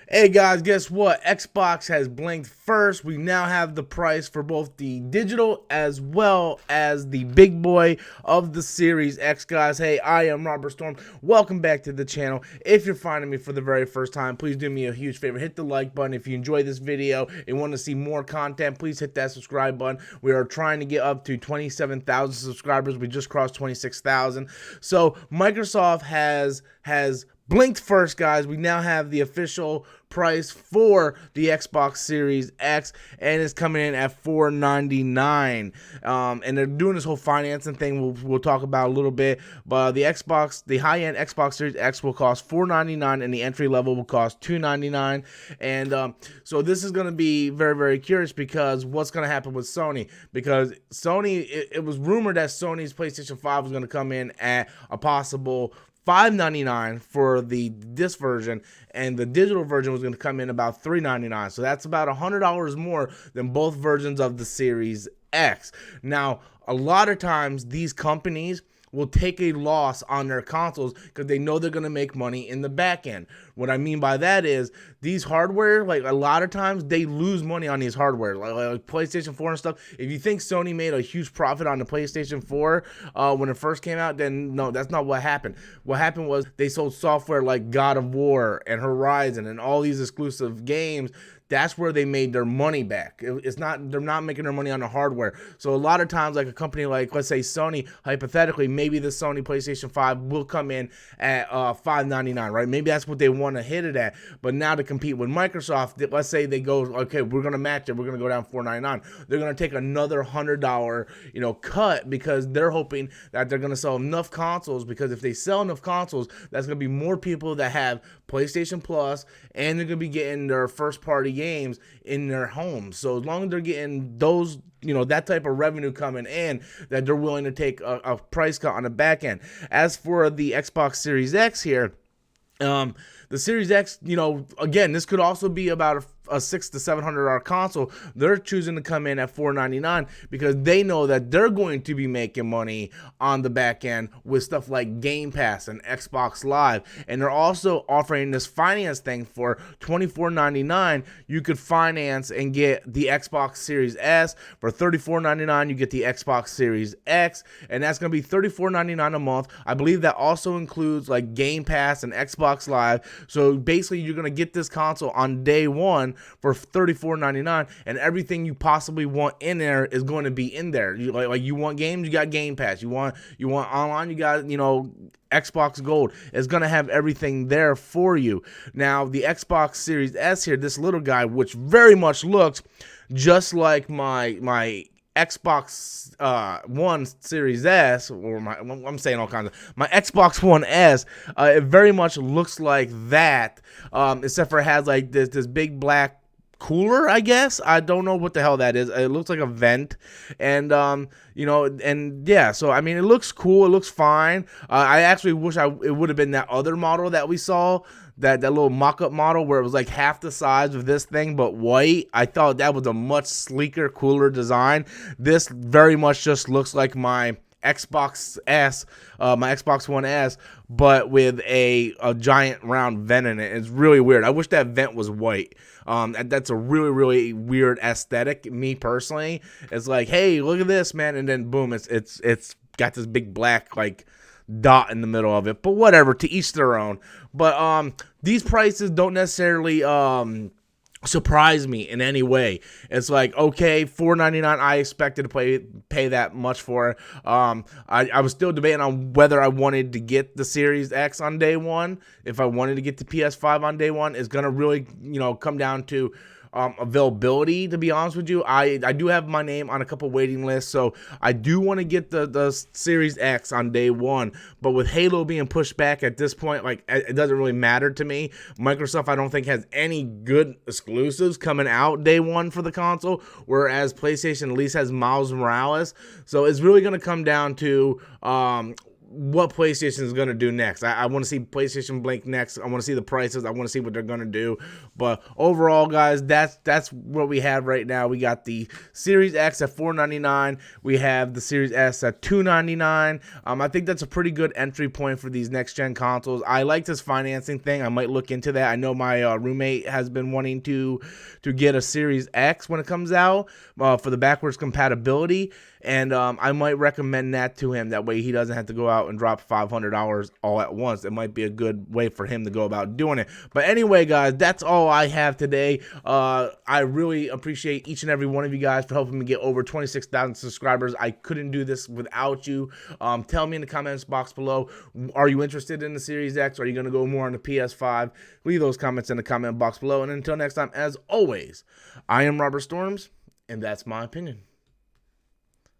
Hey guys, guess what? Xbox has blinked first. We now have the price for both the digital as well as the big boy of the Series X, guys. Hey, I am Robert Storm. Welcome back to the channel. If you're finding me for the very first time, please do me a huge favor. Hit the like button. If you enjoy this video and want to see more content, please hit that subscribe button. We are trying to get up to 27,000 subscribers. We just crossed 26,000. So Microsoft has blinked first, guys. We now have the official price for the Xbox Series X, and it's coming in at $499. And they're doing this whole financing thing. We'll talk about a little bit. But the high-end Xbox Series X will cost $499, and the entry level will cost $299. And so this is going to be very, very curious because what's going to happen with Sony? Because Sony, it was rumored that Sony's PlayStation 5 was going to come in at a possible $599 for this version, and the digital version was going to come in about $399. So that's about $100 more than both versions of the Series X. Now, a lot of times these companies will take a loss on their consoles because they know they're going to make money in the back end. What I mean by that is these hardware, like a lot of times they lose money on these hardware, like PlayStation 4 and stuff. If you think Sony made a huge profit on the PlayStation 4 when it first came out, then no, that's not what happened. What happened was they sold software like God of War and Horizon and all these exclusive games. That's where they made their money back. They're not making their money on the hardware. So a lot of times, like a company like, let's say Sony, hypothetically, maybe the Sony PlayStation 5 will come in at $599, right? Maybe that's what they want to hit it at. But now to compete with Microsoft, let's say they go, okay, we're going to match it. We're going to go down $499. They're going to take another $100, cut because they're hoping that they're going to sell enough consoles, because if they sell enough consoles, that's going to be more people that have PlayStation Plus, and they're going to be getting their first party games in their homes. So as long as they're getting those, that type of revenue coming in, that they're willing to take a price cut on the back end. As for the Xbox Series X here, the Series X, again, this could also be about a $600 to $700 console. They're choosing to come in at $499 because they know that they're going to be making money on the back end with stuff like Game Pass and Xbox Live. And they're also offering this finance thing for $24.99. You could finance and get the Xbox Series S. For $34.99, you get the Xbox Series X, and that's going to be $34.99 a month. I believe that also includes like Game Pass and Xbox Live. So basically, you're going to get this console on day one for $34.99, and everything you possibly want in there is going to be in there. You want games, you got Game Pass. You want online, you got Xbox Gold. Is going to have everything there for you. Now the Xbox Series S here, this little guy, which very much looks just like my Xbox One Series S, or I'm saying all kinds of, my Xbox One S, it very much looks like that, except for it has like this big black cooler, I guess. I don't know what the hell that is. It looks like a vent, and and yeah, so I mean, it looks cool, it looks fine. I actually wish it would have been that other model that we saw, that little mock-up model where it was like half the size of this thing but white. I thought that was a much sleeker, cooler design. This very much just looks like my Xbox S, my Xbox One S, but with a giant round vent in it. It's really weird. I wish that vent was white. That's a really, really weird aesthetic. Me personally, it's like, hey, look at this, man, and then boom, it's got this big black like dot in the middle of it. But whatever, to each their own. But these prices don't necessarily surprise me in any way. It's like, okay, $499, I expected to pay that much for it. I was still debating on whether I wanted to get the Series X on day one. If I wanted to get the PS5 on day one, it's gonna really come down to availability, to be honest with you. I do have my name on a couple waiting lists, so I do want to get the Series X on day one. But with Halo being pushed back at this point, like, it doesn't really matter to me. Microsoft, I don't think, has any good exclusives coming out day one for the console, whereas PlayStation at least has Miles Morales. So it's really going to come down to what PlayStation is going to do next. I want to see PlayStation blink next. I want to see the prices. I want to see what they're going to do. But overall, guys, that's what we have right now. We got the Series X at $499. We have the Series S at $299. I think that's a pretty good entry point for these next-gen consoles. I like this financing thing. I might look into that. I know my roommate has been wanting to get a Series X when it comes out for the backwards compatibility. And I might recommend that to him. That way he doesn't have to go out and drop $500 all at once. It might be a good way for him to go about doing it. But anyway, guys, that's all I have today. I really appreciate each and every one of you guys for helping me get over 26,000 subscribers. I couldn't do this without you. Tell me in the comments box below, are you interested in the Series X? Are you going to go more on the PS5? Leave those comments in the comment box below. And until next time, as always, I am Robert Storms, and that's my opinion.